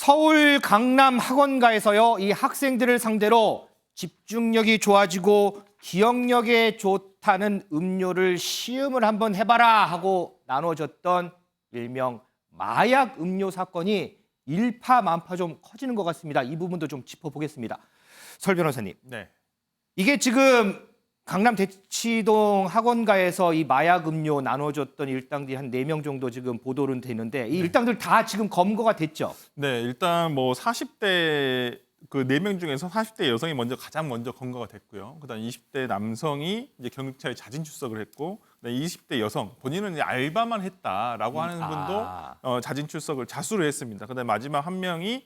서울 강남 학원가에서요, 이 학생들을 상대로 집중력이 좋아지고 기억력에 좋다는 음료를 시음을 한번 해봐라 하고 나눠줬던 일명 마약 음료 사건이 일파만파 좀 커지는 것 같습니다. 이 부분도 좀 짚어보겠습니다. 설 변호사님, 네. 이게 지금 강남 대치동 학원가에서 이 마약 음료 나눠줬던 일당들이 한 4명 정도 지금 보도는 되는데 이 일당들 다 지금 검거가 됐죠? 네, 일단 뭐 40대 그 4명 중에서 40대 여성이 가장 먼저 검거가 됐고요. 그다음 20대 남성이 이제 경찰에 자진 출석을 했고, 그다음 20대 여성 본인은 이제 알바만 했다라고 하는 분도 자진 출석을 자수를 했습니다. 그다음 마지막 한 명이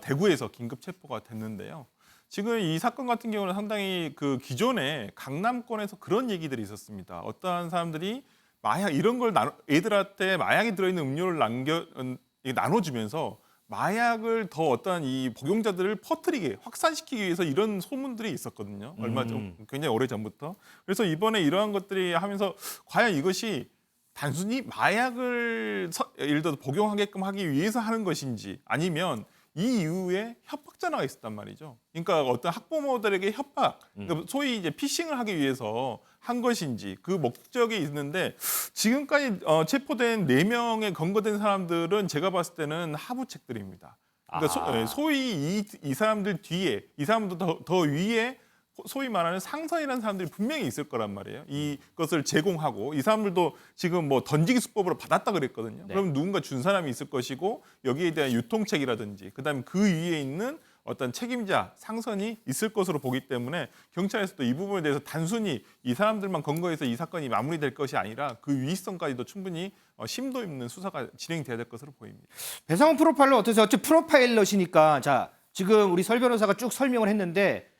대구에서 긴급 체포가 됐는데요. 지금 이 사건 같은 경우는 상당히 그 기존에 강남권에서 그런 얘기들이 있었습니다. 어떠한 사람들이 마약 이런 걸 애들한테 마약이 들어있는 음료를 나눠주면서 마약을 더 어떠한 이 복용자들을 퍼뜨리게 확산시키기 위해서 이런 소문들이 있었거든요. 얼마 전 굉장히 오래 전부터. 그래서 이번에 이러한 것들이 하면서 과연 이것이 단순히 마약을 예를 들어서 복용하게끔 하기 위해서 하는 것인지 아니면 이 이후에 협박 전화가 있었단 말이죠. 그러니까 어떤 학부모들에게 협박, 그러니까 소위 이제 피싱을 하기 위해서 한 것인지 그 목적이 있는데 지금까지 체포된 4명의 검거된 사람들은 제가 봤을 때는 하부책들입니다. 그러니까 소위 이 사람들 뒤에 이 사람들 더 위에 소위 말하는 상선이라는 사람들이 분명히 있을 거란 말이에요. 이것을 제공하고 이 사람들도 지금 뭐 던지기 수법으로 받았다 그랬거든요. 네. 그럼 누군가 준 사람이 있을 것이고 여기에 대한 유통책이라든지 그다음에 그 위에 있는 어떤 책임자 상선이 있을 것으로 보기 때문에 경찰에서도 이 부분에 대해서 단순히 이 사람들만 검거해서 이 사건이 마무리될 것이 아니라 그 위의성까지도 충분히 심도 있는 수사가 진행돼야 될 것으로 보입니다. 배상훈 프로파일러 어떠세요? 어차피 프로파일러시니까 자 지금 우리 설 변호사가 쭉 설명을 했는데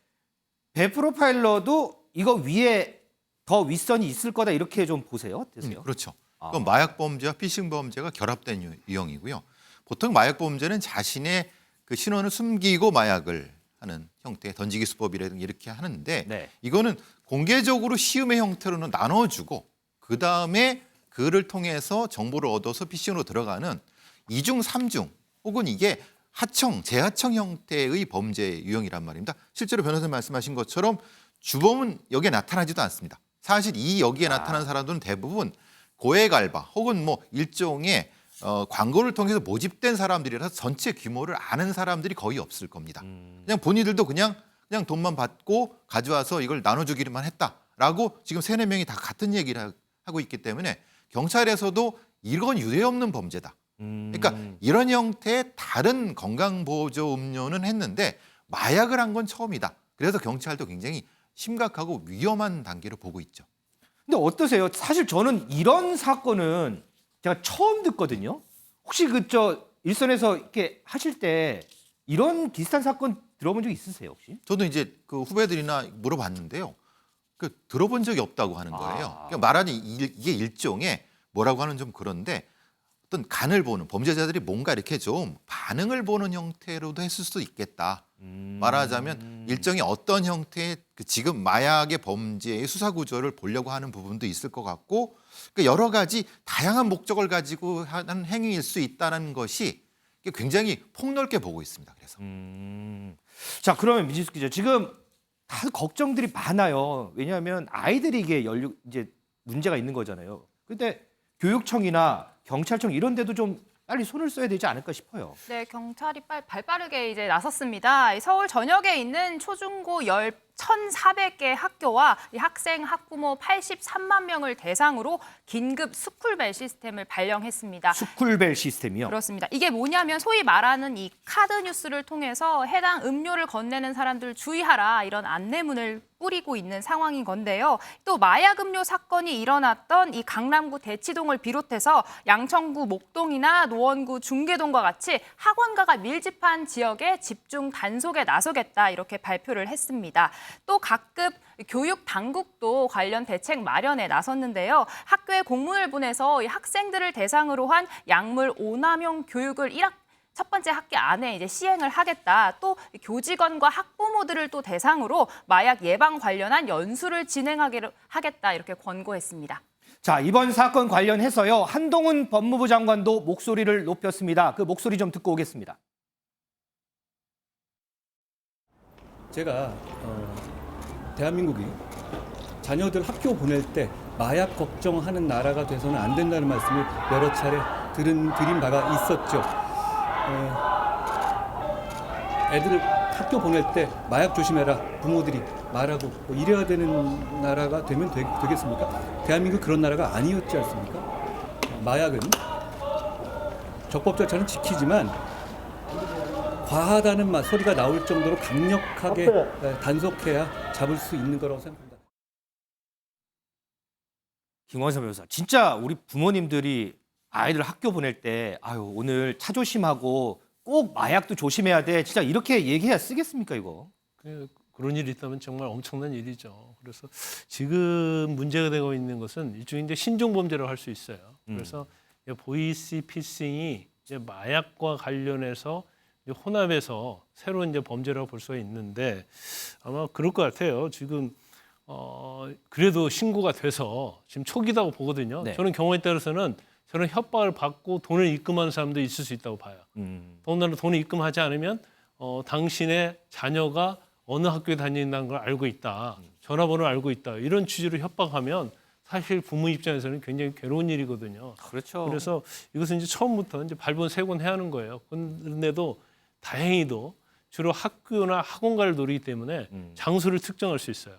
배 프로파일러도 이거 위에 더 윗선이 있을 거다 이렇게 좀 보세요. 어떠세요? 그렇죠. 그건 마약 범죄와 피싱 범죄가 결합된 유형이고요. 보통 마약 범죄는 자신의 그 신원을 숨기고 마약을 하는 형태의 던지기 수법이라든가 이렇게 하는데 네. 이거는 공개적으로 시음의 형태로는 나눠주고 그 다음에 그를 통해서 정보를 얻어서 피싱으로 들어가는 이중 삼중 혹은 이게 하청, 재하청 형태의 범죄 유형이란 말입니다. 실제로 변호사님 말씀하신 것처럼 주범은 여기에 나타나지도 않습니다. 사실 이 여기에 나타나는 사람들은 대부분 고액 알바 혹은 뭐 일종의 광고를 통해서 모집된 사람들이라서 전체 규모를 아는 사람들이 거의 없을 겁니다. 그냥 본인들도 그냥 돈만 받고 가져와서 이걸 나눠주기만 했다라고 지금 3, 4명이 다 같은 얘기를 하고 있기 때문에 경찰에서도 이건 유례없는 범죄다. 그러니까 이런 형태의 다른 건강보조 음료는 했는데 마약을 한 건 처음이다. 그래서 경찰도 굉장히 심각하고 위험한 단계로 보고 있죠. 근데 어떠세요? 사실 저는 이런 사건은 제가 처음 듣거든요. 혹시 일선에서 이렇게 하실 때 이런 비슷한 사건 들어본 적 있으세요, 혹시? 저도 이제 그 후배들이나 물어봤는데요. 그 들어본 적이 없다고 하는 거예요. 그러니까 말하니 이게 일종의 뭐라고 하는 좀 그런데 어떤 간을 보는 범죄자들이 뭔가 이렇게 좀 반응을 보는 형태로도 했을 수도 있겠다. 말하자면 일종의 어떤 형태의 그 지금 마약의 범죄의 수사 구조를 보려고 하는 부분도 있을 것 같고 그러니까 여러 가지 다양한 목적을 가지고 하는 행위일 수 있다는 것이 굉장히 폭넓게 보고 있습니다. 그래서 자 그러면 민지숙 기자 지금 다들 걱정들이 많아요. 왜냐하면 아이들이 이게 이제 문제가 있는 거잖아요. 근데 교육청이나 경찰청 이런 데도 좀 빨리 손을 써야 되지 않을까 싶어요. 네, 경찰이 발빠르게 이제 나섰습니다. 서울 전역에 있는 초중고 1,400개 학교와 이 학생, 학부모 83만 명을 대상으로 긴급 스쿨벨 시스템을 발령했습니다. 스쿨벨 시스템이요? 그렇습니다. 이게 뭐냐면 소위 말하는 이 카드 뉴스를 통해서 해당 음료를 건네는 사람들 주의하라 이런 안내문을 뿌리고 있는 상황인 건데요. 또 마약 음료 사건이 일어났던 이 강남구 대치동을 비롯해서 양천구 목동이나 노원구 중계동과 같이 학원가가 밀집한 지역에 집중 단속에 나서겠다 이렇게 발표를 했습니다. 또 각급 교육 당국도 관련 대책 마련에 나섰는데요. 학교에 공문을 보내서 이 학생들을 대상으로 한 약물 오남용 교육을 첫 번째 학기 안에 이제 시행을 하겠다. 또 교직원과 학부모들을 또 대상으로 마약 예방 관련한 연수를 하겠다 이렇게 권고했습니다. 자, 이번 사건 관련해서요. 한동훈 법무부 장관도 목소리를 높였습니다. 그 목소리 좀 듣고 오겠습니다. 제가 대한민국이 자녀들 학교 보낼 때 마약 걱정하는 나라가 돼서는 안 된다는 말씀을 여러 차례 드린 바가 있었죠. 애들을 학교 보낼 때 마약 조심해라 부모들이 말하고 뭐 이래야 되는 나라가 되면 되겠습니까? 대한민국 그런 나라가 아니었지 않습니까? 마약은 적법 절차는 지키지만 과하다는 소리가 나올 정도로 강력하게 단속해야 잡을 수 있는 거라고 생각합니다. 김원삼 변호사, 진짜 우리 부모님들이 아이들 학교 보낼 때 아유 오늘 차 조심하고 꼭 마약도 조심해야 돼. 진짜 이렇게 얘기해야 쓰겠습니까 이거? 그런 일이 있다면 정말 엄청난 일이죠. 그래서 지금 문제가 되고 있는 것은 일종의 이제 신종 범죄라고 할 수 있어요. 그래서 보이스 피싱이 이제 마약과 관련해서 이제 혼합해서 새로운 이제 범죄라고 볼 수가 있는데 아마 그럴 것 같아요. 지금 그래도 신고가 돼서 지금 초기다고 보거든요. 네. 저는 경우에 따라서는 저는 협박을 받고 돈을 입금하는 사람도 있을 수 있다고 봐요. 더군다나 돈을 입금하지 않으면 당신의 자녀가 어느 학교에 다닌다는 걸 알고 있다. 전화번호를 알고 있다. 이런 취지로 협박하면 사실 부모 입장에서는 굉장히 괴로운 일이거든요. 그렇죠. 그래서 이것은 이제 처음부터 이제 발본색원해야 하는 거예요. 그런데도 다행히도 주로 학교나 학원가를 노리기 때문에 장소를 특정할 수 있어요.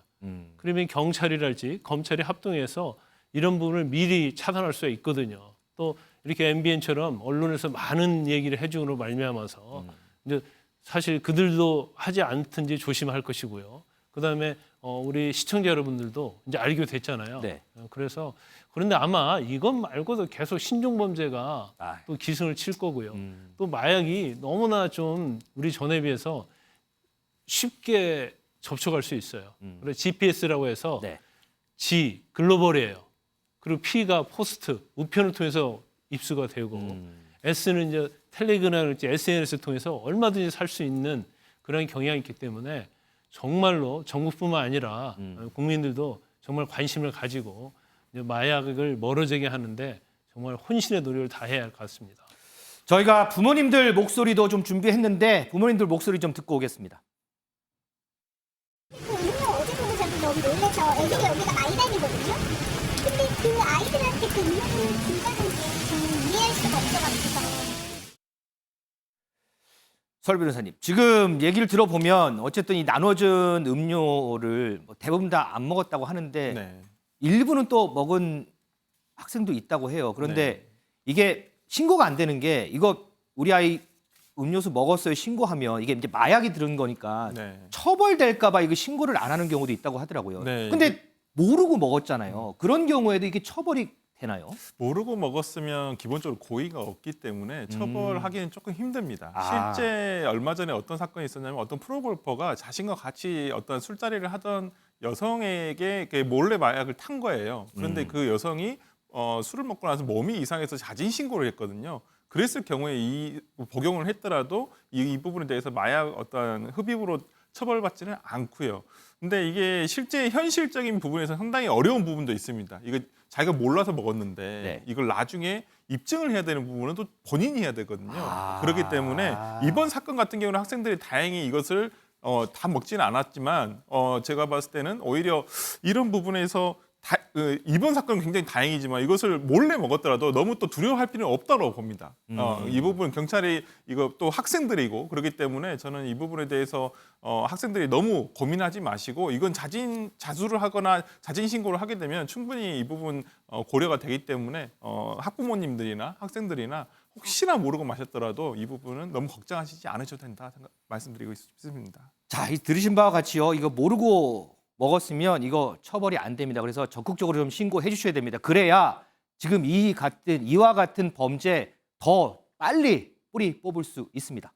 그러면 경찰이랄지 검찰이 합동해서 이런 부분을 미리 차단할 수가 있거든요. 또 이렇게 MBN처럼 언론에서 많은 얘기를 해주므로 말미암아서 이제 사실 그들도 하지 않든지 조심할 것이고요. 그다음에 우리 시청자 여러분들도 이제 알게 됐잖아요. 네. 그래서 그런데 아마 이것 말고도 계속 신종범죄가 아. 또 기승을 칠 거고요. 또 마약이 너무나 좀 우리 전에 비해서 쉽게 접촉할 수 있어요. 그래서 GPS라고 해서 네. G 글로벌이에요. 그리고 P가 포스트 우편을 통해서 입수가 되고 S는 이제 텔레그램이랄지 SNS를 통해서 얼마든지 살 수 있는 그런 경향이 있기 때문에 정말로 전국뿐만 아니라 국민들도 정말 관심을 가지고 이제 마약을 멀어지게 하는데 정말 혼신의 노력을 다해야 할 것 같습니다. 저희가 부모님들 목소리도 좀 준비했는데 부모님들 목소리 좀 듣고 오겠습니다. 어제 보고 저도 너무 놀라서 애들이 여기가 많이 다니거든요. 근데 그 아이들한테 그 음료를 준다는 게 저는 이해할 수가 없어가지고. 설 변호사님, 지금 얘기를 들어보면 어쨌든 이 나눠준 음료를 뭐 대부분 다 안 먹었다고 하는데 네. 일부는 또 먹은 학생도 있다고 해요. 그런데 이게 신고가 안 되는 게 이거 우리 아이 음료수 먹었어요 신고하면 이게 이제 마약이 들은 거니까 네. 처벌될까 봐 이거 신고를 안 하는 경우도 있다고 하더라고요. 네. 근데 모르고 먹었잖아요. 그런 경우에도 이게 처벌이 되나요? 모르고 먹었으면 기본적으로 고의가 없기 때문에 처벌하기는 조금 힘듭니다. 아. 실제 얼마 전에 어떤 사건이 있었냐면 어떤 프로골퍼가 자신과 같이 어떤 술자리를 하던 여성에게 몰래 마약을 탄 거예요. 그런데 그 여성이 술을 먹고 나서 몸이 이상해서 자진 신고를 했거든요. 그랬을 경우에 이 복용을 했더라도 이 부분에 대해서 마약 어떤 흡입으로 처벌받지는 않고요. 근데 이게 실제 현실적인 부분에서 상당히 어려운 부분도 있습니다. 이거 자기가 몰라서 먹었는데 네. 이걸 나중에 입증을 해야 되는 부분은 또 본인이 해야 되거든요. 아. 그렇기 때문에 이번 사건 같은 경우는 학생들이 다행히 이것을 다 먹지는 않았지만 제가 봤을 때는 오히려 이런 부분에서 이번 사건은 굉장히 다행이지만 이것을 몰래 먹었더라도 너무 또 두려워할 필요는 없다고 봅니다. 이 부분 경찰이 이거 또 학생들이고 그렇기 때문에 저는 이 부분에 대해서 학생들이 너무 고민하지 마시고 이건 자수를 하거나 자진 신고를 하게 되면 충분히 이 부분 고려가 되기 때문에 학부모님들이나 학생들이나 혹시나 모르고 마셨더라도 이 부분은 너무 걱정하시지 않으셔도 된다 말씀드리고 싶습니다. 자, 이 들으신 바와 같이요. 이거 모르고 먹었으면 이거 처벌이 안 됩니다. 그래서 적극적으로 좀 신고해 주셔야 됩니다. 그래야 지금 이와 같은 범죄 더 빨리 뿌리 뽑을 수 있습니다.